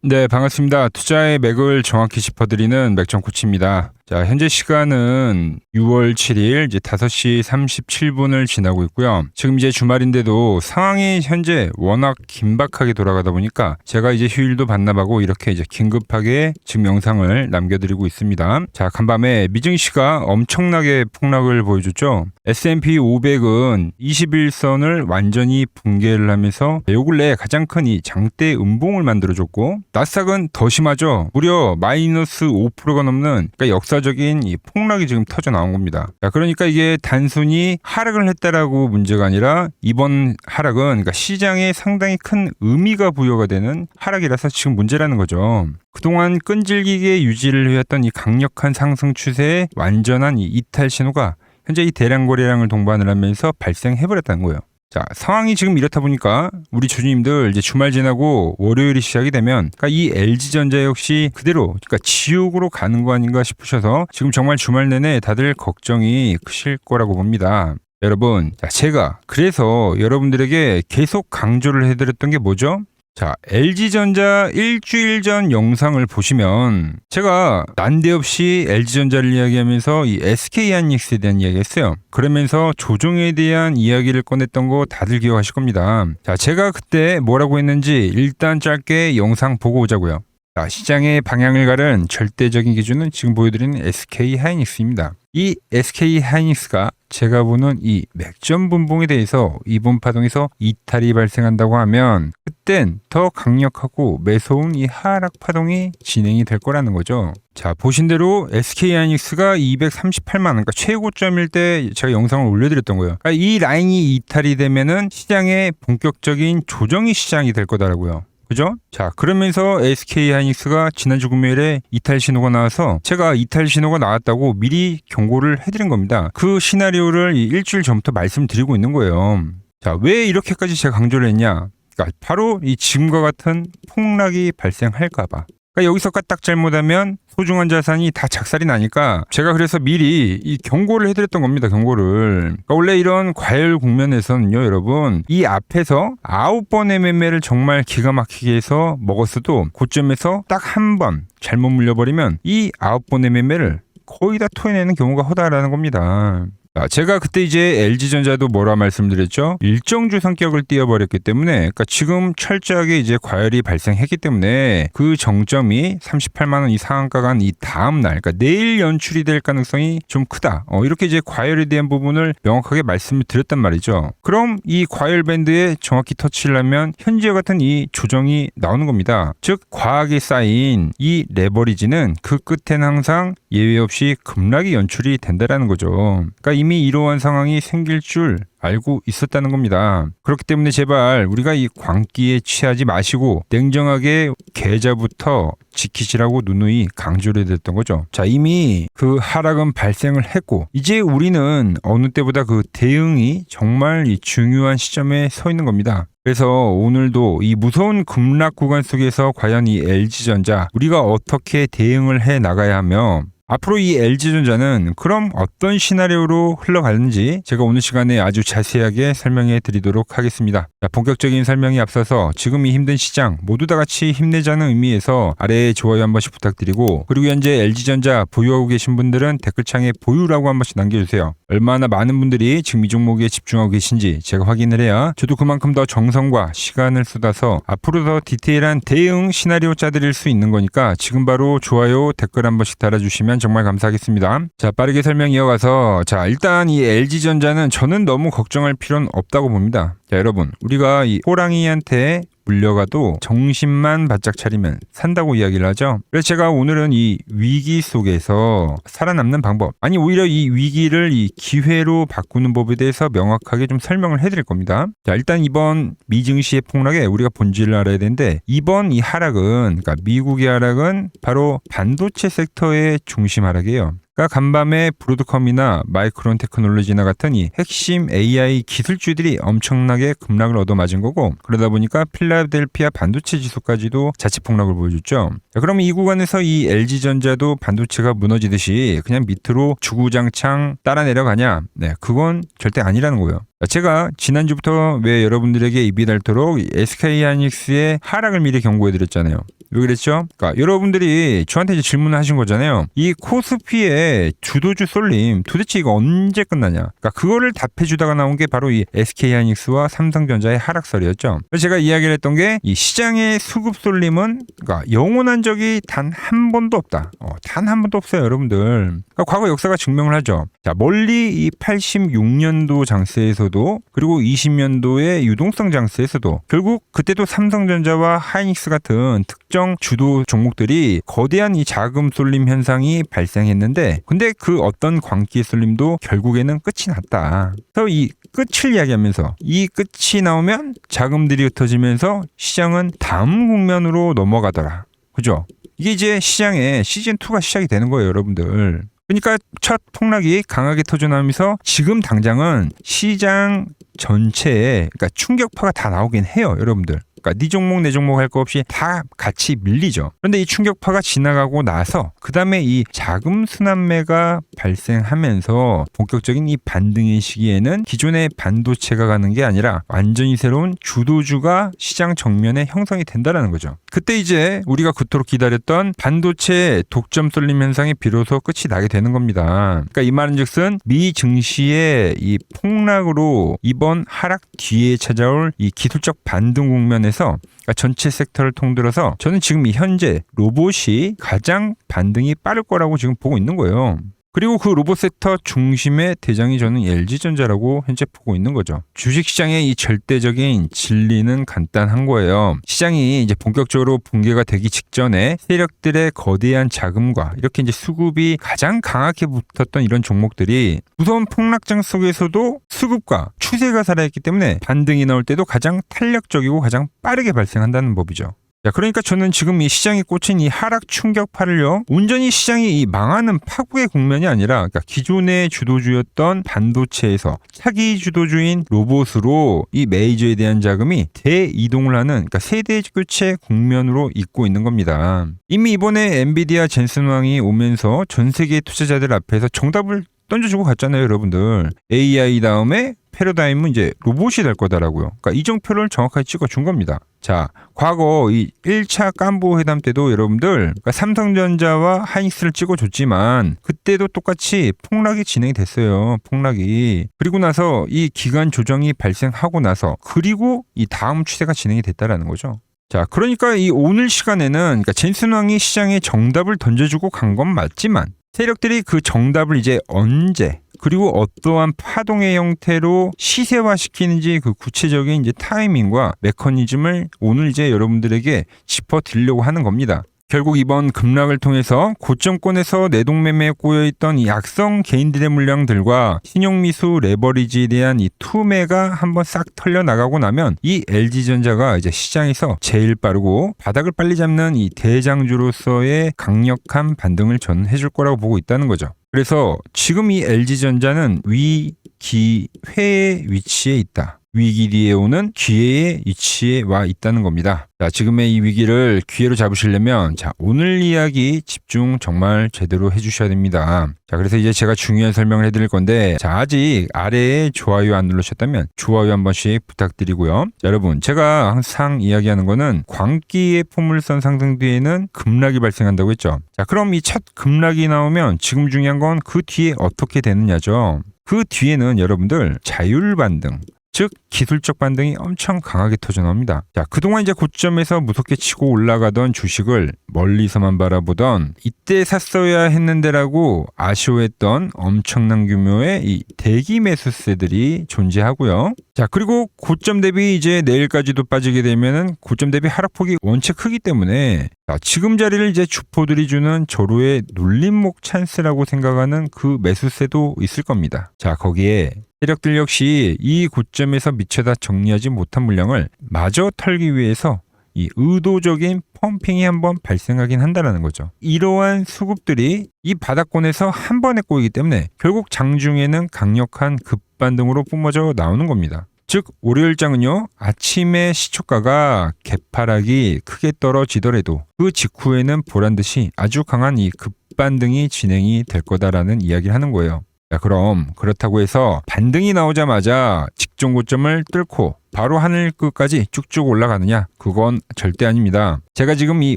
네, 반갑습니다. 투자의 맥을 정확히 짚어드리는 맥정 코치입니다. 자, 현재 시간은 6월 7일 이제 5시 37분을 지나고 있고요. 지금 이제 주말인데도 상황이 현재 워낙 긴박하게 돌아가다 보니까 제가 이제 휴일도 반납하고 이렇게 이제 긴급하게 지금 영상을 남겨드리고 있습니다. 자, 간밤에 미증시가 엄청나게 폭락을 보여줬죠. S&P 500은 21선을 완전히 붕괴를 하면서 요 근래 가장 큰 이 장대 음봉을 만들어줬고, 나스닥은 더 심하죠. 무려 마이너스 5%가 넘는, 그러니까 역사적인 이 폭락이 지금 터져 나온 겁니다. 자, 그러니까 이게 단순히 하락을 했다라고 문제가 아니라 이번 하락은 그러니까 시장에 상당히 큰 의미가 부여가 되는 하락이라서 지금 문제라는 거죠. 그동안 끈질기게 유지를 해왔던 이 강력한 상승 추세의 완전한 이 이탈 신호가 현재 이 대량 거래량을 동반을 하면서 발생해버렸다는 거예요. 자, 상황이 지금 이렇다 보니까 우리 주주님들 이제 주말 지나고 월요일이 시작이 되면 그러니까 이 LG전자 역시 그대로 그러니까 지옥으로 가는 거 아닌가 싶으셔서 지금 정말 주말 내내 다들 걱정이 크실 거라고 봅니다. 여러분, 자, 제가 그래서 여러분들에게 계속 강조를 해드렸던 게 뭐죠? 자, LG전자 일주일 전 영상을 보시면 제가 난데없이 LG전자를 이야기하면서 이 SK하이닉스에 대한 이야기 했어요. 그러면서 조정에 대한 이야기를 꺼냈던 거 다들 기억하실 겁니다. 자, 제가 그때 뭐라고 했는지 일단 짧게 영상 보고 오자고요. 자, 시장의 방향을 가른 절대적인 기준은 지금 보여드리는 SK하이닉스입니다. 이 SK하이닉스가 제가 보는 이 맥점 분봉에 대해서 이번 파동에서 이탈이 발생한다고 하면 그땐 더 강력하고 매서운 이 하락 파동이 진행이 될 거라는 거죠. 자, 보신 대로 SK하이닉스가 238만 원, 그러니까 최고점일 때 제가 영상을 올려드렸던 거예요. 그러니까 이 라인이 이탈이 되면은 시장의 본격적인 조정이 시작이 될 거다라고요. 그죠? 자, 그러면서 SK하이닉스가 지난주 금요일에 이탈 신호가 나와서 제가 이탈 신호가 나왔다고 미리 경고를 해드린 겁니다. 그 시나리오를 일주일 전부터 말씀드리고 있는 거예요. 자, 왜 이렇게까지 제가 강조를 했냐? 그러니까 바로 이 지금과 같은 폭락이 발생할까봐. 그러니까 여기서 까딱 잘못하면 소중한 자산이 다 작살이 나니까 제가 그래서 미리 이 경고를 해드렸던 겁니다. 경고를. 그러니까 원래 이런 과열 국면에서는요, 여러분, 이 앞에서 9번의 매매를 정말 기가 막히게 해서 먹었어도 고점에서 딱 한 번 잘못 물려버리면 이 9번의 매매를 거의 다 토해내는 경우가 허다라는 겁니다. 제가 그때 이제 LG전자도 뭐라 말씀드렸죠? 일정주 성격을 띄워버렸기 때문에, 그러니까 지금 철저하게 이제 과열이 발생했기 때문에 그 정점이 38만원 이 상한가 간 이 다음날, 그러니까 내일 연출이 될 가능성이 좀 크다. 이렇게 이제 과열에 대한 부분을 명확하게 말씀을 드렸단 말이죠. 그럼 이 과열 밴드에 정확히 터치를 하면 현재와 같은 이 조정이 나오는 겁니다. 즉, 과하게 쌓인 이 레버리지는 그 끝에는 항상 예외 없이 급락이 연출이 된다라는 거죠. 그러니까 이미 이러한 상황이 생길 줄 알고 있었다는 겁니다. 그렇기 때문에 제발 우리가 이 광기에 취하지 마시고 냉정하게 계좌부터 지키시라고 누누이 강조를 해드렸던 거죠. 자, 이미 그 하락은 발생을 했고 이제 우리는 어느 때보다 그 대응이 정말 이 중요한 시점에 서 있는 겁니다. 그래서 오늘도 이 무서운 급락 구간 속에서 과연 이 LG전자 우리가 어떻게 대응을 해 나가야 하며 앞으로 이 LG전자는 그럼 어떤 시나리오로 흘러가는지 제가 오늘 시간에 아주 자세하게 설명해 드리도록 하겠습니다. 자, 본격적인 설명에 앞서서 지금 이 힘든 시장 모두 다 같이 힘내자는 의미에서 아래에 좋아요 한 번씩 부탁드리고, 그리고 현재 LG전자 보유하고 계신 분들은 댓글창에 보유라고 한 번씩 남겨주세요. 얼마나 많은 분들이 지금 이 종목에 집중하고 계신지 제가 확인을 해야 저도 그만큼 더 정성과 시간을 쏟아서 앞으로 더 디테일한 대응 시나리오 짜드릴 수 있는 거니까 지금 바로 좋아요 댓글 한 번씩 달아주시면 정말 감사하겠습니다. 자, 빠르게 설명 이어가서, 자, 일단 이 LG전자는 저는 너무 걱정할 필요는 없다고 봅니다. 자, 여러분, 우리가 이 호랑이한테 물려가도 정신만 바짝 차리면 산다고 이야기를 하죠. 그래서 제가 오늘은 이 위기 속에서 살아남는 방법, 아니 오히려 이 위기를 이 기회로 바꾸는 법에 대해서 명확하게 좀 설명을 해드릴 겁니다. 자, 일단 이번 미증시의 폭락에 우리가 본질을 알아야 되는데, 이번 이 하락은, 그러니까 미국의 하락은 바로 반도체 섹터의 중심 하락이에요. 그러니까 간밤에 브로드컴이나 마이크론 테크놀로지나 같은 이 핵심 AI 기술주들이 엄청나게 급락을 얻어맞은 거고, 그러다 보니까 필라델피아 반도체 지수까지도 자체 폭락을 보여줬죠. 자, 그럼 이 구간에서 이 LG전자도 반도체가 무너지듯이 그냥 밑으로 주구장창 따라 내려가냐? 네, 그건 절대 아니라는 거예요. 제가 지난주부터 왜 여러분들에게 입이 닳도록 SK하이닉스의 하락을 미리 경고해드렸잖아요. 왜 그랬죠? 그러니까 여러분들이 저한테 이제 질문을 하신 거잖아요. 이 코스피의 주도주 쏠림 도대체 이거 언제 끝나냐? 그러니까 그거를 답해주다가 나온 게 바로 이 SK하이닉스와 삼성전자의 하락설이었죠. 그래서 제가 이야기를 했던 게 이 시장의 수급 쏠림은 그러니까 영원한 적이 단 한 번도 없다. 단 한 번도 없어요, 여러분들. 그러니까 과거 역사가 증명을 하죠. 자, 멀리 이 86년도 장세에서도 그리고 20년도의 유동성 장세에서도 결국 그때도 삼성전자와 하이닉스 같은 특정 주도 종목들이 거대한 이 자금 쏠림 현상이 발생했는데 근데 그 어떤 광기의 쏠림도 결국에는 끝이 났다. 그래서 이 끝을 이야기하면서 이 끝이 나오면 자금들이 흩어지면서 시장은 다음 국면으로 넘어가더라. 그죠? 이게 이제 시장의 시즌2가 시작이 되는 거예요, 여러분들. 그러니까 첫 폭락이 강하게 터져나오면서 지금 당장은 시장 전체에 그러니까 충격파가 다 나오긴 해요, 여러분들. 그러니까 네 종목 내 종목 할 거 없이 다 같이 밀리죠. 그런데 이 충격파가 지나가고 나서 그 다음에 이 자금 순환매가 발생하면서 본격적인 이 반등의 시기에는 기존의 반도체가 가는 게 아니라 완전히 새로운 주도주가 시장 정면에 형성이 된다라는 거죠. 그때 이제 우리가 그토록 기다렸던 반도체 독점 쏠림 현상이 비로소 끝이 나게 되는 겁니다. 그러니까 이 말은즉슨 미 증시의 이 폭락으로 이번 하락 뒤에 찾아올 이 기술적 반등 국면에 그러니까 전체 섹터를 통틀어서 저는 지금 이 현재 로봇이 가장 반등이 빠를 거라고 지금 보고 있는 거예요. 그리고 그 로봇 섹터 중심의 대장이 저는 LG전자라고 현재 보고 있는 거죠. 주식시장의 이 절대적인 진리는 간단한 거예요. 시장이 이제 본격적으로 붕괴가 되기 직전에 세력들의 거대한 자금과 이렇게 이제 수급이 가장 강하게 붙었던 이런 종목들이 무서운 폭락장 속에서도 수급과 추세가 살아있기 때문에 반등이 나올 때도 가장 탄력적이고 가장 빠르게 발생한다는 법이죠. 자, 그러니까 저는 지금 이 시장이 꽂힌 이 하락 충격파를요, 온전히 시장이 이 망하는 파국의 국면이 아니라, 그러니까 기존의 주도주였던 반도체에서 차기 주도주인 로봇으로 이 메이저에 대한 자금이 대이동을 하는, 그러니까 세대 교체 국면으로 잇고 있는 겁니다. 이미 이번에 엔비디아 젠슨 왕이 오면서 전 세계 투자자들 앞에서 정답을 던져주고 갔잖아요, 여러분들. AI 다음에 패러다임은 이제 로봇이 될 거다라고요. 그러니까 이정표를 정확하게 찍어준 겁니다. 자, 과거 이 1차 깐부 회담 때도 여러분들 그러니까 삼성전자와 하이닉스를 찍어줬지만 그때도 똑같이 폭락이 진행이 됐어요. 폭락이. 그리고 나서 이 기간 조정이 발생하고 나서 그리고 이 다음 추세가 진행이 됐다라는 거죠. 자, 그러니까 이 오늘 시간에는 그러니까 젠슨 왕이 시장에 정답을 던져주고 간 건 맞지만 세력들이 그 정답을 이제 언제 그리고 어떠한 파동의 형태로 시세화시키는지 그 구체적인 이제 타이밍과 메커니즘을 오늘 이제 여러분들에게 짚어드리려고 하는 겁니다. 결국 이번 급락을 통해서 고점권에서 내동매매에 꼬여있던 이 악성 개인들의 물량들과 신용미수 레버리지에 대한 이 투매가 한번 싹 털려나가고 나면 이 LG전자가 이제 시장에서 제일 빠르고 바닥을 빨리 잡는 이 대장주로서의 강력한 반등을 저는 해줄 거라고 보고 있다는 거죠. 그래서 지금 이 LG전자는 위기회의 위치에 있다. 위기 뒤에 오는 기회의 위치에 와 있다는 겁니다. 자, 지금의 이 위기를 기회로 잡으시려면 자, 오늘 이야기 집중 정말 제대로 해주셔야 됩니다. 자, 그래서 이제 제가 중요한 설명을 해드릴 건데 자, 아직 아래에 좋아요 안 누르셨다면 좋아요 한 번씩 부탁드리고요. 자, 여러분, 제가 항상 이야기하는 거는 광기의 포물선 상승 뒤에는 급락이 발생한다고 했죠. 자, 그럼 이 첫 급락이 나오면 지금 중요한 건 그 뒤에 어떻게 되느냐죠. 그 뒤에는 여러분들 자율 반등 즉 기술적 반등이 엄청 강하게 터져나옵니다. 자, 그동안 이제 고점에서 무섭게 치고 올라가던 주식을 멀리서만 바라보던 이때 샀어야 했는데라고 아쉬워했던 엄청난 규모의 이 대기 매수세들이 존재하고요. 자, 그리고 고점 대비 이제 내일까지도 빠지게 되면은 고점 대비 하락폭이 원체 크기 때문에 자, 지금 자리를 이제 주포들이 주는 절호의 눌림목 찬스라고 생각하는 그 매수세도 있을 겁니다. 자, 거기에 세력들 역시 이 고점에서 미처다 정리하지 못한 물량을 마저 털기 위해서 이 의도적인 펌핑이 한번 발생하긴 한다는 거죠. 이러한 수급들이 이 바닥권에서 한 번에 꼬이기 때문에 결국 장중에는 강력한 급반등으로 뿜어져 나오는 겁니다. 즉 월요일장은요, 아침에 시초가가 개파락이 크게 떨어지더라도 그 직후에는 보란듯이 아주 강한 이 급반등이 진행이 될 거다라는 이야기를 하는 거예요. 자, 그럼 그렇다고 해서 반등이 나오자마자 직전 고점을 뚫고 바로 하늘 끝까지 쭉쭉 올라가느냐? 그건 절대 아닙니다. 제가 지금 이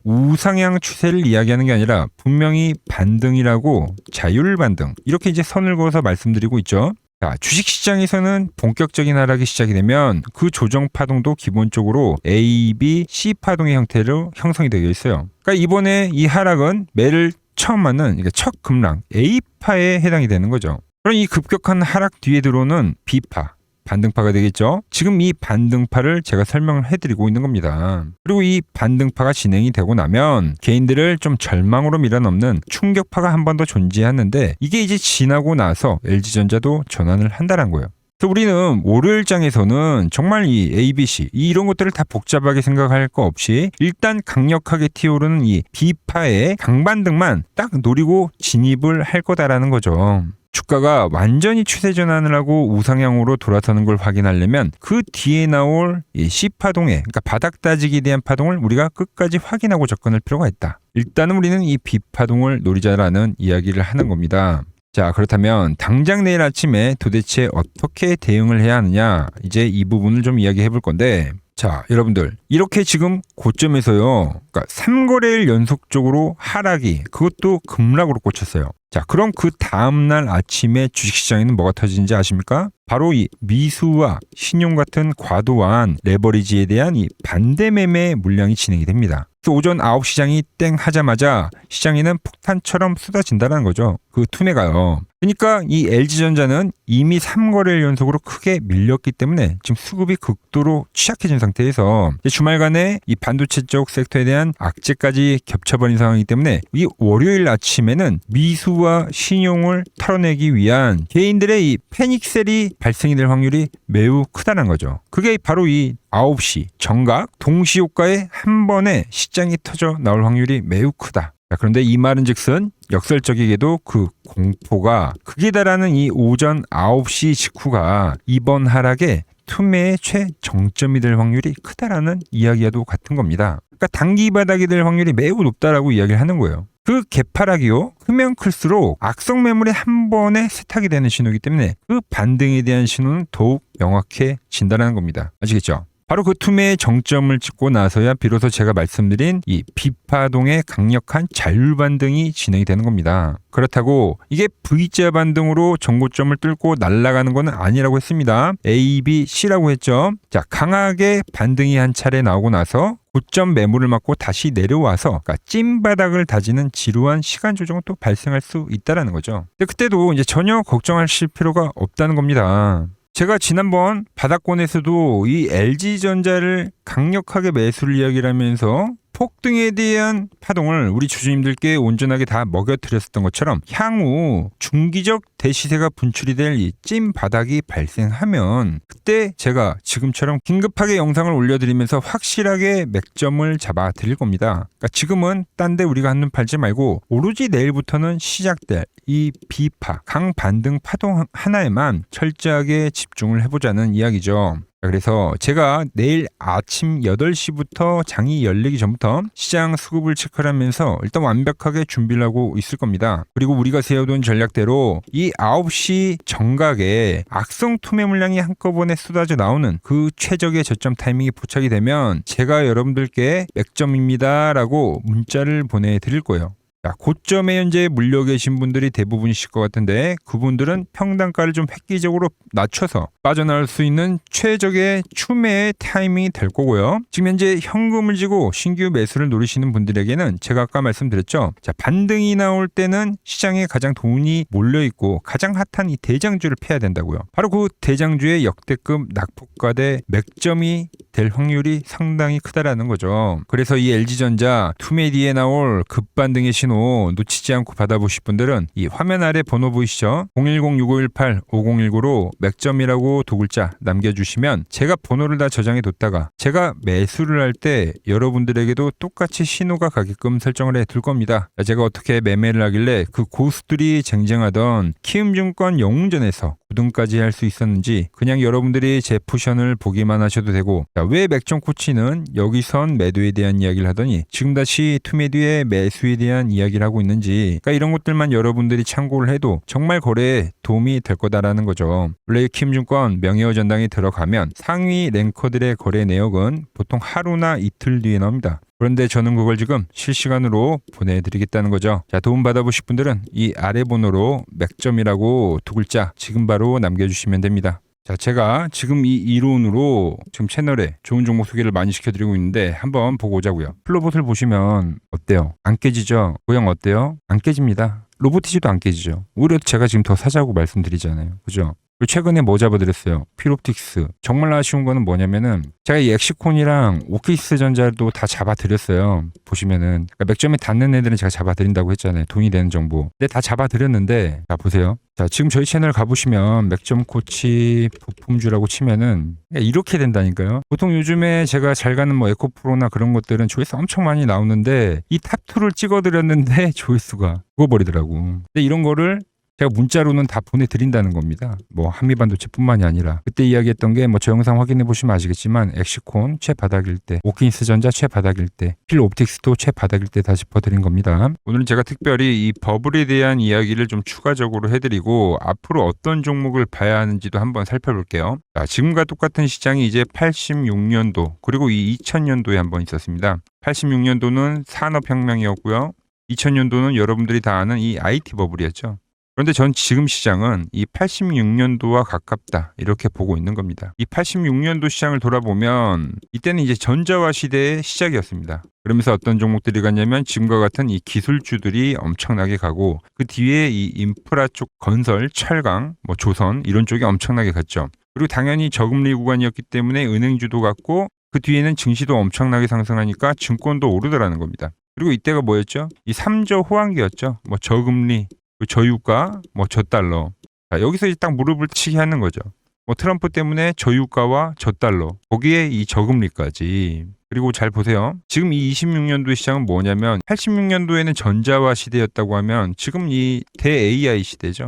우상향 추세를 이야기하는 게 아니라 분명히 반등이라고 자율 반등 이렇게 이제 선을 그어서 말씀드리고 있죠. 자, 주식시장에서는 본격적인 하락이 시작이 되면 그 조정 파동도 기본적으로 A, B, C 파동의 형태로 형성이 되어 있어요. 그러니까 이번에 이 하락은 매를 처음 맞는 그러니까 첫 급락 A파에 해당이 되는 거죠. 그럼 이 급격한 하락 뒤에 들어오는 B파, 반등파가 되겠죠. 지금 이 반등파를 제가 설명을 해드리고 있는 겁니다. 그리고 이 반등파가 진행이 되고 나면 개인들을 좀 절망으로 밀어넣는 충격파가 한 번 더 존재하는데 이게 이제 지나고 나서 LG전자도 전환을 한다는 거예요. 그래서 우리는 월요일장에서는 정말 이 ABC 이런 것들을 다 복잡하게 생각할 거 없이 일단 강력하게 튀어오르는 이 B파의 강반등만 딱 노리고 진입을 할 거다라는 거죠. 주가가 완전히 추세 전환을 하고 우상향으로 돌아서는 걸 확인하려면 그 뒤에 나올 이 C파동에 그러니까 바닥 따지기에 대한 파동을 우리가 끝까지 확인하고 접근할 필요가 있다. 일단은 우리는 이 B파동을 노리자라는 이야기를 하는 겁니다. 자, 그렇다면 당장 내일 아침에 도대체 어떻게 대응을 해야 하느냐 이제 이 부분을 좀 이야기해 볼 건데 자, 여러분들 이렇게 지금 고점에서요 그러니까 3거래일 연속적으로 하락이 그것도 급락으로 꽂혔어요. 자, 그럼 그 다음날 아침에 주식시장에는 뭐가 터지는지 아십니까? 바로 이 미수와 신용 같은 과도한 레버리지에 대한 이 반대 매매 물량이 진행이 됩니다. 그래서 오전 9시장이 땡 하자마자 시장에는 폭탄처럼 쏟아진다는 거죠. 그 투매가요. 그러니까 이 LG전자는 이미 3거래일 연속으로 크게 밀렸기 때문에 지금 수급이 극도로 취약해진 상태에서 주말간에 이 반도체 쪽 섹터에 대한 악재까지 겹쳐버린 상황이기 때문에 이 월요일 아침에는 미수와 신용을 털어내기 위한 개인들의 이 패닉셀이 발생이 될 확률이 매우 크다는 거죠. 그게 바로 이 9시 정각 동시효과에 한 번에 시장이 터져 나올 확률이 매우 크다. 자, 그런데 이 말은 즉슨 역설적이게도 그 공포가 극에 달하는 이 오전 9시 직후가 이번 하락의 투매의 최정점이 될 확률이 크다라는 이야기와도 같은 겁니다. 그러니까 단기 바닥이 될 확률이 매우 높다라고 이야기를 하는 거예요. 그 개파락이요 크면 클수록 악성 매물이 한 번에 세탁이 되는 신호이기 때문에 그 반등에 대한 신호는 더욱 명확해진다는 겁니다. 아시겠죠? 바로 그 투매의 정점을 찍고 나서야 비로소 제가 말씀드린 이 B파동의 강력한 자율 반등이 진행이 되는 겁니다. 그렇다고 이게 V자 반등으로 전고점을 뚫고 날아가는 건 아니라고 했습니다. A, B, C라고 했죠. 자, 강하게 반등이 한 차례 나오고 나서 고점 매물을 맞고 다시 내려와서 그러니까 찐바닥을 다지는 지루한 시간 조정은 또 발생할 수 있다는 거죠. 근데 그때도 이제 전혀 걱정하실 필요가 없다는 겁니다. 제가 지난번 바닥권에서도 이 LG전자를 강력하게 매수를 이야기를 하면서 폭등에 대한 파동을 우리 주주님들께 온전하게 다 먹여드렸었던 것처럼 향후 중기적 대시세가 분출이 될 이 찐 바닥이 발생하면 그때 제가 지금처럼 긴급하게 영상을 올려드리면서 확실하게 맥점을 잡아 드릴 겁니다. 그러니까 지금은 딴 데 우리가 한눈 팔지 말고 오로지 내일부터는 시작될 이 B파 강반등 파동 하나에만 철저하게 집중을 해보자는 이야기죠. 그래서 제가 내일 아침 8시부터 장이 열리기 전부터 시장 수급을 체크를 하면서 일단 완벽하게 준비를 하고 있을 겁니다. 그리고 우리가 세워둔 전략대로 이 9시 정각에 악성 투매 물량이 한꺼번에 쏟아져 나오는 그 최적의 저점 타이밍이 포착이 되면 제가 여러분들께 맥점입니다 라고 문자를 보내드릴 거예요. 자, 고점에 현재 물려 계신 분들이 대부분이실 것 같은데 그분들은 평단가를 좀 획기적으로 낮춰서 빠져나올 수 있는 최적의 추매의 타이밍이 될 거고요. 지금 현재 현금을 쥐고 신규 매수를 노리시는 분들에게는 제가 아까 말씀드렸죠. 자, 반등이 나올 때는 시장에 가장 돈이 몰려있고 가장 핫한 이 대장주를 패야 된다고요. 바로 그 대장주의 역대급 낙폭과대 맥점이 될 확률이 상당히 크다라는 거죠. 그래서 이 LG전자 투매 뒤에 나올 급반등의 신호 놓치지 않고 받아보실 분들은 이 화면 아래 번호 보이시죠? 010-6518-5019로 맥점이라고 두 글자 남겨주시면 제가 번호를 다 저장해 뒀다가 제가 매수를 할 때 여러분들에게도 똑같이 신호가 가게끔 설정을 해 둘 겁니다. 제가 어떻게 매매를 하길래 그 고수들이 쟁쟁하던 키움증권 영웅전에서 9등까지 할 수 있었는지 그냥 여러분들이 제 포션을 보기만 하셔도 되고 왜 맥점 코치는 여기선 매도에 대한 이야기를 하더니 지금 다시 투매도의 매수에 대한 이야기를 하고 있는지, 그러니까 이런 것들만 여러분들이 참고를 해도 정말 거래에 도움이 될 거다라는 거죠. 원래 키움증권 명예호 전당에 들어가면 상위 랭커들의 거래 내역은 보통 하루나 이틀 뒤에 나옵니다. 그런데 저는 그걸 지금 실시간으로 보내드리겠다는 거죠. 자, 도움 받아보실 분들은 이 아래 번호로 맥점이라고 두 글자 지금 바로 남겨주시면 됩니다. 자, 제가 지금 이 이론으로 지금 채널에 좋은 종목 소개를 많이 시켜드리고 있는데 한번 보고 오자고요. 플로봇을 보시면 어때요? 안 깨지죠? 모양 어때요? 안 깨집니다. 로보티지도 안 깨지죠. 오히려 제가 지금 더 사자고 말씀드리잖아요. 그죠? 그리고 최근에 뭐 잡아드렸어요? 필옵틱스. 정말 아쉬운 거는 뭐냐면은 제가 이 엑시콘이랑 오케이스 전자도 다 잡아드렸어요. 보시면은 그러니까 맥점에 닿는 애들은 제가 잡아드린다고 했잖아요. 돈이 되는 정보. 근데 다 잡아드렸는데 자 보세요. 자 지금 저희 채널 가보시면 맥점 코치 부품주라고 치면은 이렇게 된다니까요. 보통 요즘에 제가 잘 가는 뭐 에코프로나 그런 것들은 조회수 엄청 많이 나오는데 이 탑2를 찍어드렸는데 조회수가 죽어버리더라고. 근데 이런 거를 제가 문자로는 다 보내드린다는 겁니다. 뭐 한미반도체뿐만이 아니라 그때 이야기했던 게 뭐 저 영상 확인해 보시면 아시겠지만 엑시콘 최바닥일 때, 오킨스 전자 최바닥일 때, 필옵틱스도 최바닥일 때 다 짚어드린 겁니다. 오늘은 제가 특별히 이 버블에 대한 이야기를 좀 추가적으로 해드리고 앞으로 어떤 종목을 봐야 하는지도 한번 살펴볼게요. 자, 지금과 똑같은 시장이 이제 86년도 그리고 이 2000년도에 한번 있었습니다. 86년도는 산업혁명이었고요. 2000년도는 여러분들이 다 아는 이 IT 버블이었죠. 그런데 전 지금 시장은 이 86년도와 가깝다 이렇게 보고 있는 겁니다. 이 86년도 시장을 돌아보면 이때는 이제 전자화 시대의 시작이었습니다. 그러면서 어떤 종목들이 갔냐면 지금과 같은 이 기술주들이 엄청나게 가고 그 뒤에 이 인프라 쪽 건설, 철강, 뭐 조선 이런 쪽이 엄청나게 갔죠. 그리고 당연히 저금리 구간이었기 때문에 은행주도 갔고 그 뒤에는 증시도 엄청나게 상승하니까 증권도 오르더라는 겁니다. 그리고 이때가 뭐였죠? 이 3저 호황기였죠. 뭐 저금리, 저유가, 뭐 저달러. 자, 여기서 이제 딱 무릎을 치게 하는 거죠. 뭐 트럼프 때문에 저유가와 저달러, 거기에 이 저금리까지. 그리고 잘 보세요. 지금 이 26년도 시장은 뭐냐면 86년도에는 전자화 시대였다고 하면 지금 이 대 AI 시대죠.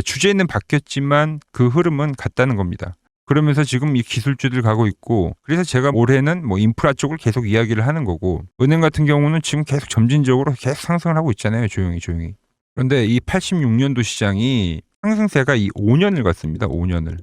주제는 바뀌었지만 그 흐름은 같다는 겁니다. 그러면서 지금 이 기술주들 가고 있고, 그래서 제가 올해는 뭐 인프라 쪽을 계속 이야기를 하는 거고, 은행 같은 경우는 지금 계속 점진적으로 계속 상승을 하고 있잖아요. 조용히. 그런데 이 86년도 시장이 상승세가 이 5년을 갔습니다. 5년을.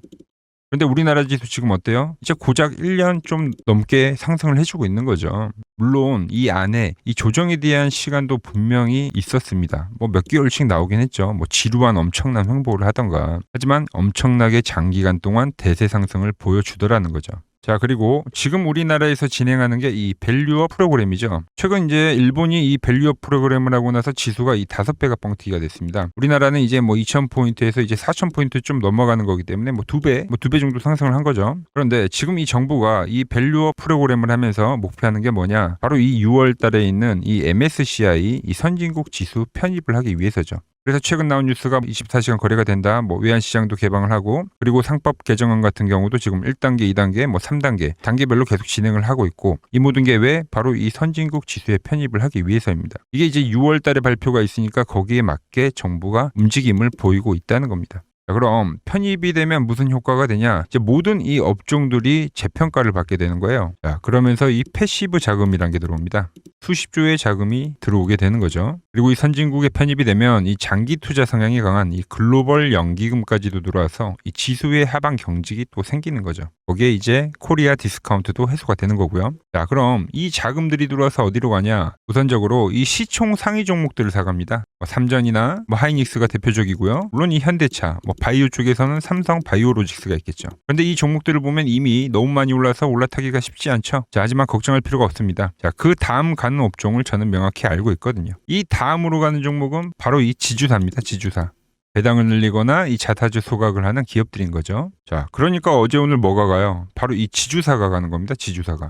그런데 우리나라 지수 지금 어때요? 이제 고작 1년 좀 넘게 상승을 해주고 있는 거죠. 물론 이 안에 이 조정에 대한 시간도 분명히 있었습니다. 뭐 몇 개월씩 나오긴 했죠. 뭐 지루한 엄청난 횡보를 하던가. 하지만 엄청나게 장기간 동안 대세 상승을 보여주더라는 거죠. 자, 그리고 지금 우리나라에서 진행하는 게 이 밸류업 프로그램이죠. 최근 이제 일본이 이 밸류업 프로그램을 하고 나서 지수가 이 5배가 뻥튀기가 됐습니다. 우리나라는 이제 뭐 2000포인트에서 이제 4000포인트 좀 넘어가는 거기 때문에 뭐 2배 정도 상승을 한 거죠. 그런데 지금 이 정부가 이 밸류업 프로그램을 하면서 목표하는 게 뭐냐? 바로 이 6월 달에 있는 이 MSCI 이 선진국 지수 편입을 하기 위해서죠. 그래서 최근 나온 뉴스가 24시간 거래가 된다. 뭐 외환시장도 개방을 하고, 그리고 상법 개정안 같은 경우도 지금 1단계, 2단계, 뭐 3단계 단계별로 계속 진행을 하고 있고, 이 모든 게 왜? 바로 이 선진국 지수에 편입을 하기 위해서입니다. 이게 이제 6월 달에 발표가 있으니까 거기에 맞게 정부가 움직임을 보이고 있다는 겁니다. 자, 그럼 편입이 되면 무슨 효과가 되냐? 이제 모든 이 업종들이 재평가를 받게 되는 거예요. 자, 그러면서 이 패시브 자금이라는 게 들어옵니다. 수십조의 자금이 들어오게 되는 거죠. 그리고 이 선진국에 편입이 되면 이 장기 투자 성향이 강한 이 글로벌 연기금까지도 들어와서 이 지수의 하방 경직이 또 생기는 거죠. 거기에 이제 코리아 디스카운트도 해소가 되는 거고요. 자, 그럼 이 자금들이 들어와서 어디로 가냐? 우선적으로 이 시총 상위 종목들을 사갑니다. 뭐 삼전이나 뭐 하이닉스가 대표적이고요. 물론 이 현대차, 뭐 바이오 쪽에서는 삼성 바이오로직스가 있겠죠. 그런데 이 종목들을 보면 이미 너무 많이 올라서 올라타기가 쉽지 않죠. 자, 하지만 걱정할 필요가 없습니다. 자, 그 다음 가는 업종을 저는 명확히 알고 있거든요. 이 다음으로 가는 종목은 바로 이 지주사입니다. 지주사. 배당을 늘리거나 이 자사주 소각을 하는 기업들인 거죠. 자, 그러니까 어제 오늘 뭐가 가요? 바로 이 지주사가 가는 겁니다. 지주사가.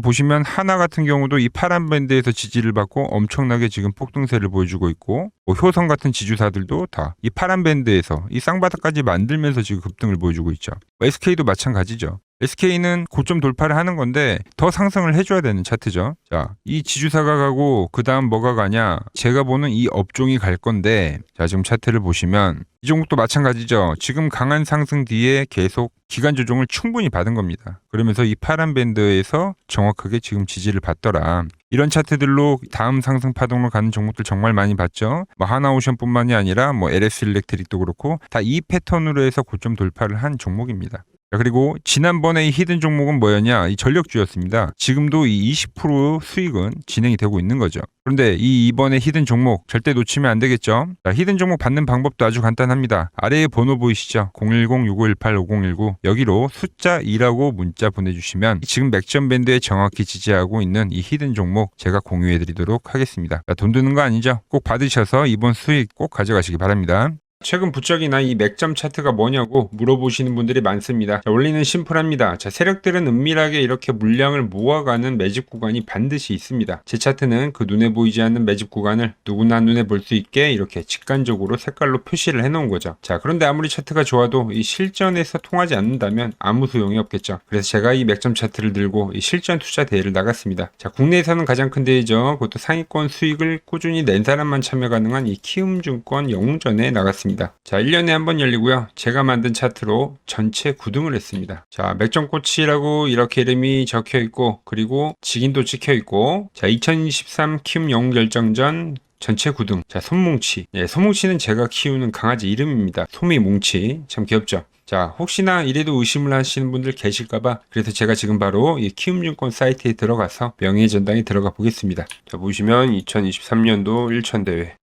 보시면 하나 같은 경우도 이 파란 밴드에서 지지를 받고 엄청나게 지금 폭등세를 보여주고 있고, 뭐 효성 같은 지주사들도 다 이 파란 밴드에서 이 쌍바닥까지 만들면서 지금 급등을 보여주고 있죠. SK도 마찬가지죠. SK는 고점 돌파를 하는 건데 더 상승을 해줘야 되는 차트죠. 자, 이 지주사가 가고 그 다음 뭐가 가냐? 제가 보는 이 업종이 갈 건데, 자, 지금 차트를 보시면 이 종목도 마찬가지죠. 지금 강한 상승 뒤에 계속 기간 조정을 충분히 받은 겁니다. 그러면서 이 파란 밴드에서 정확하게 지금 지지를 받더라. 이런 차트들로 다음 상승 파동으로 가는 종목들 정말 많이 봤죠. 뭐 하나오션뿐만이 아니라 뭐 LS 일렉트릭도 그렇고 다 이 패턴으로 해서 고점 돌파를 한 종목입니다. 자, 그리고 지난번에 이 히든 종목은 뭐였냐? 이 전력주였습니다. 지금도 이 20% 수익은 진행이 되고 있는 거죠. 그런데 이번에 히든 종목 절대 놓치면 안 되겠죠? 자, 히든 종목 받는 방법도 아주 간단합니다. 아래에 번호 보이시죠? 010-6518-5019 여기로 숫자 2라고 문자 보내주시면 지금 맥점 밴드에 정확히 지지하고 있는 이 히든 종목 제가 공유해드리도록 하겠습니다. 자, 돈 드는 거 아니죠? 꼭 받으셔서 이번 수익 꼭 가져가시기 바랍니다. 최근 부적이나 이 맥점 차트가 뭐냐고 물어보시는 분들이 많습니다. 자, 원리는 심플합니다. 자, 세력들은 은밀하게 이렇게 물량을 모아가는 매집 구간이 반드시 있습니다. 제 차트는 그 눈에 보이지 않는 매집 구간을 누구나 눈에 볼 수 있게 이렇게 직관적으로 색깔로 표시를 해놓은 거죠. 자, 그런데 아무리 차트가 좋아도 이 실전에서 통하지 않는다면 아무 소용이 없겠죠. 그래서 제가 이 맥점 차트를 들고 이 실전 투자 대회를 나갔습니다. 자, 국내에서는 가장 큰 대회죠. 그것도 상위권 수익을 꾸준히 낸 사람만 참여 가능한 이 키움증권 영웅전에 나갔습니다. 자, 1년에 한 번 열리고요. 제가 만든 차트로 전체 9등을 했습니다. 자, 맥점코치라고 이렇게 이름이 적혀 있고, 그리고 직인도 찍혀 있고, 자, 2023 키움 영웅 결정전 전체 9등. 자, 솜뭉치. 예, 솜뭉치는 제가 키우는 강아지 이름입니다. 솜이뭉치. 참 귀엽죠? 자, 혹시나 이래도 의심을 하시는 분들 계실까봐 그래서 제가 지금 바로 이 키움증권 사이트에 들어가서 명예의 전당에 들어가 보겠습니다. 자, 보시면 2023년도 1천대회.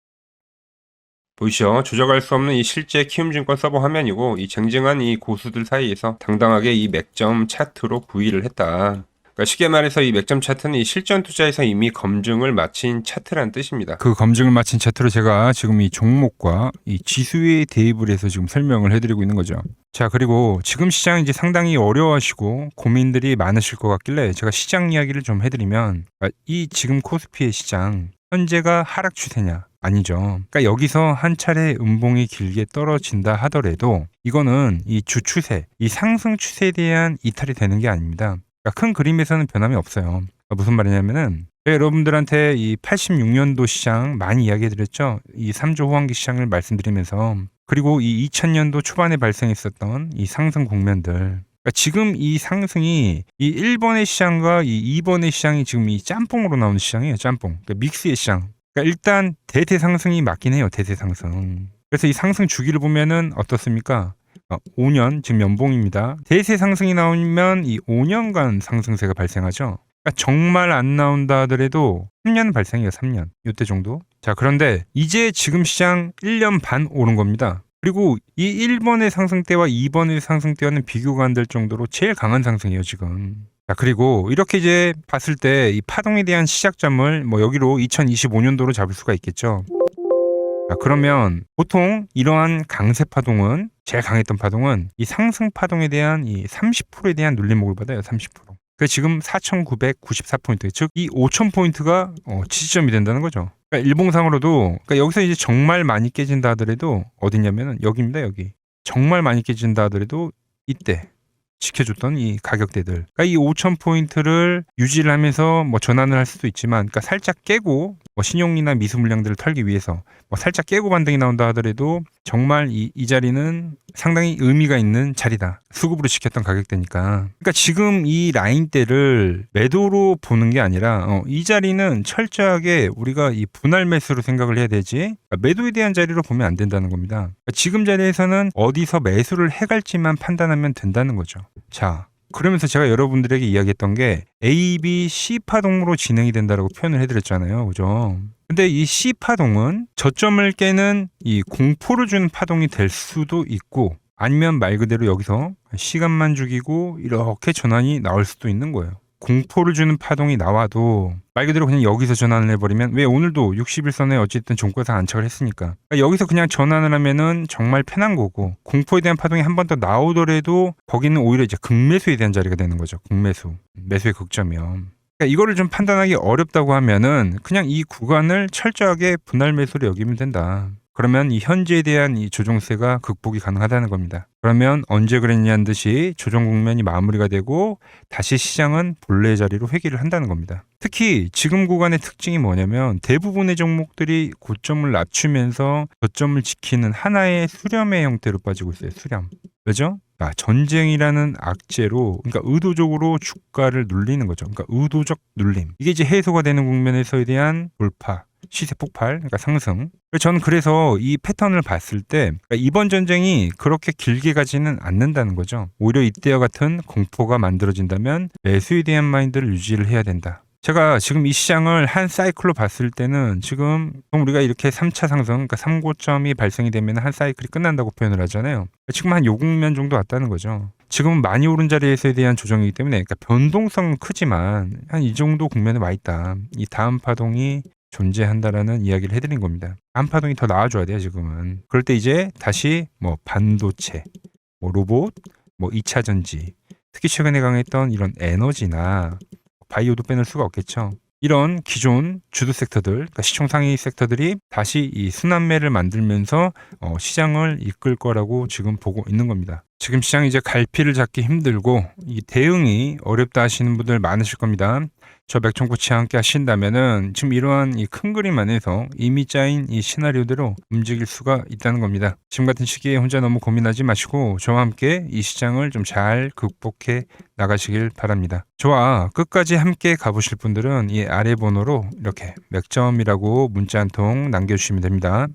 보이시죠? 조작할 수 없는 이 실제 키움증권 서버 화면이고 이 쟁쟁한 이 고수들 사이에서 당당하게 이 맥점 차트로 구의를 했다. 그러니까 쉽게 말해서 이 맥점 차트는 이 실전 투자에서 이미 검증을 마친 차트란 뜻입니다. 그 검증을 마친 차트로 제가 지금 이 종목과 이 지수에 대입을 해서 지금 설명을 해드리고 있는 거죠. 자, 그리고 지금 시장 이제 상당히 어려워하시고 고민들이 많으실 것 같길래 제가 시장 이야기를 좀 해드리면 이 지금 코스피의 시장 현재가 하락 추세냐? 아니죠. 그러니까 여기서 한 차례 음봉이 길게 떨어진다 하더라도 이거는 이 주추세, 이 상승 추세에 대한 이탈이 되는 게 아닙니다. 그러니까 큰 그림에서는 변함이 없어요. 그러니까 무슨 말이냐면은 여러분들한테 이 86년도 시장 많이 이야기해드렸죠. 이 3조 호황기 시장을 말씀드리면서 그리고 이 2000년도 초반에 발생했었던 이 상승 국면들. 그러니까 지금 이 상승이 이 1번의 시장과 이 2번의 시장이 지금 이 짬뽕으로 나오는 시장이에요. 짬뽕. 그러니까 믹스의 시장. 그러니까 일단 대세 상승이 맞긴 해요. 대세 상승. 그래서 이 상승 주기를 보면은 어떻습니까? 5년 지금 연봉입니다. 대세 상승이 나오면 이 5년간 상승세가 발생하죠. 그러니까 정말 안 나온다 하더라도 3년 발생해요. 3년. 이때 정도. 자, 그런데 이제 지금 시장 1년 반 오른 겁니다. 그리고 이 1번의 상승 때와 2번의 상승 때와는 비교가 안 될 정도로 제일 강한 상승이에요, 지금. 자, 그리고 이렇게 이제 봤을 때 이 파동에 대한 시작점을 뭐 여기로 2025년도로 잡을 수가 있겠죠. 자, 그러면 보통 이러한 강세 파동은 제일 강했던 파동은 이 상승 파동에 대한 이 30%에 대한 눌림목을 받아요. 30%. 그 지금 4,994포인트, 즉 이 5,000포인트가 지지점이 된다는 거죠. 그러니까 일봉상으로도 그러니까 여기서 이제 정말 많이 깨진다 하더라도 어디냐면은 여기입니다. 여기. 정말 많이 깨진다 하더라도 이때 지켜줬던 이 가격대들. 그러니까 이 5,000포인트를 유지를 하면서 뭐 전환을 할 수도 있지만, 그러니까 살짝 깨고 뭐 신용이나 미수 물량들을 털기 위해서 뭐 살짝 깨고 반등이 나온다 하더라도 정말 이 자리는 상당히 의미가 있는 자리다. 수급으로 지켰던 가격대니까. 그러니까 지금 이 라인대를 매도로 보는 게 아니라 이 자리는 철저하게 우리가 이 분할 매수로 생각을 해야 되지, 그러니까 매도에 대한 자리로 보면 안 된다는 겁니다. 그러니까 지금 자리에서는 어디서 매수를 해갈지만 판단하면 된다는 거죠. 자, 그러면서 제가 여러분들에게 이야기했던 게 A, B, C 파동으로 진행이 된다라고 표현을 해드렸잖아요. 그죠? 근데 이 C 파동은 저점을 깨는 이 공포를 주는 파동이 될 수도 있고, 아니면 말 그대로 여기서 시간만 죽이고 이렇게 전환이 나올 수도 있는 거예요. 공포를 주는 파동이 나와도 말 그대로 그냥 여기서 전환을 해버리면, 왜 오늘도 60일선에 어쨌든 종가상 안착을 했으니까, 그러니까 여기서 그냥 전환을 하면은 정말 편한 거고, 공포에 대한 파동이 한 번 더 나오더라도 거기는 오히려 이제 극매수에 대한 자리가 되는 거죠. 극매수. 매수의 극점이요. 그러니까 이거를 좀 판단하기 어렵다고 하면은 그냥 이 구간을 철저하게 분할 매수로 여기면 된다. 그러면 이 현재에 대한 이 조정세가 극복이 가능하다는 겁니다. 그러면 언제 그랬냐는 듯이 조정 국면이 마무리가 되고 다시 시장은 본래 자리로 회귀를 한다는 겁니다. 특히 지금 구간의 특징이 뭐냐면 대부분의 종목들이 고점을 낮추면서 저점을 지키는 하나의 수렴의 형태로 빠지고 있어요. 수렴. 왜죠? 전쟁이라는 악재로, 그러니까 의도적으로 주가를 눌리는 거죠. 그러니까 의도적 눌림. 이게 이제 해소가 되는 국면에서에 대한 돌파, 시세 폭발, 그러니까 상승. 저는 그래서 이 패턴을 봤을 때 그러니까 이번 전쟁이 그렇게 길게 가지는 않는다는 거죠. 오히려 이때와 같은 공포가 만들어진다면 매수에 대한 마인드를 유지를 해야 된다. 제가 지금 이 시장을 한 사이클로 봤을 때는 지금 우리가 이렇게 3차 상승, 그러니까 3고점이 발생이 되면 한 사이클이 끝난다고 표현을 하잖아요. 지금 한 요 국면 정도 왔다는 거죠. 지금은 많이 오른 자리에서에 대한 조정이기 때문에 그러니까 변동성은 크지만 한 이 정도 국면에 와 있다. 이 다음 파동이 존재한다라는 이야기를 해드린 겁니다. 다음 파동이 더 나와줘야 돼요, 지금은. 그럴 때 이제 다시 뭐 반도체, 뭐 로봇, 뭐 2차 전지, 특히 최근에 강했던 이런 에너지나 바이오도 빼놓을 수가 없겠죠. 이런 기존 주도 섹터들, 그러니까 시총 상위 섹터들이 다시 이 순환매를 만들면서 시장을 이끌 거라고 지금 보고 있는 겁니다. 지금 시장이 이제 갈피를 잡기 힘들고 이 대응이 어렵다 하시는 분들 많으실 겁니다. 저 맥정코치와 함께 하신다면은 지금 이러한 이 큰 그림 안에서 이미 짜인 이 시나리오대로 움직일 수가 있다는 겁니다. 지금 같은 시기에 혼자 너무 고민하지 마시고 저와 함께 이 시장을 좀 잘 극복해 나가시길 바랍니다. 저와 끝까지 함께 가보실 분들은 이 아래 번호로 이렇게 맥점이라고 문자 한 통 남겨주시면 됩니다.